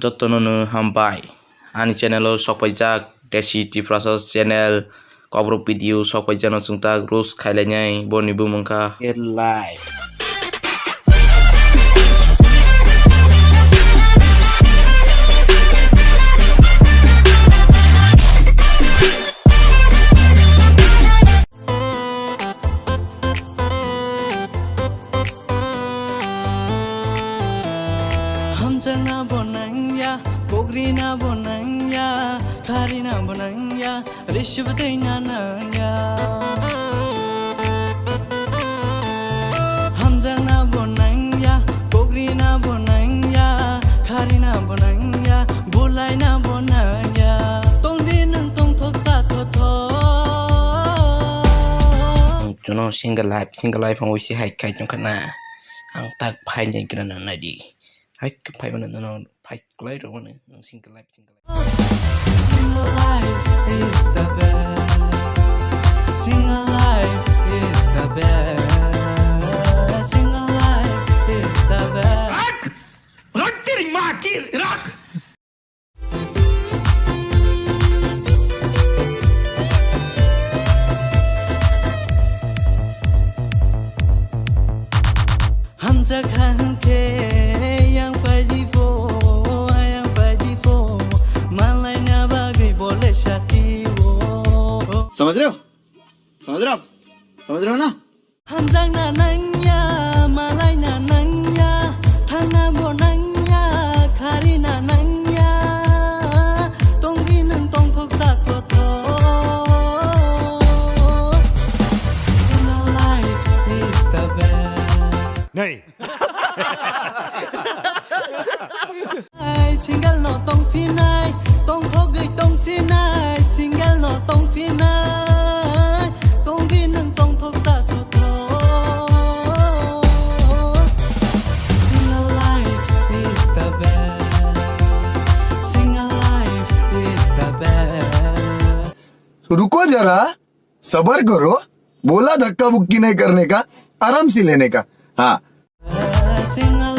जत्तननो हामबाय आंनि चेनेलाव सफायजाक डेसिटि प्रसाद चेनेल कब्र भिडिअ सफायजानो सुंता रोज खायलायनाय बयनिबो मोनखा live Hamzana bonanya, Bogrina bonanya, Karina bonanya, Rishvadina nanya. Hamzana bonanya, Bogrina bonanya, Karina bonanya, Bulaina bonanya. Tong din tong thok sa tho tho. Jono single life ang wisi hai kai jong kana ang tag phai nyai kana na di hai phai mana no phai klai ro mana single life Single life is the best. Single life is the best. Single life is the best. Rock tearing makir rock. Hamza khan ke yang paji fo malai na bagai bole shaki wo समझ रहे हो समझ रहे हो ना Hamza na nanya malai na nanya thana bo nanya khari na nanya tong gi nang tong thok sa tho tho Single life is the best नहीं Ai single no tong phi nai tong thok gửi tong si nai single no tong phi nai tong gi nang tong thok sa tho tho Single life is the best Single life is the best तो रुको जरा सबर करो बोला धक्का बुक्की नहीं करने का आराम से लेने का हाँ Single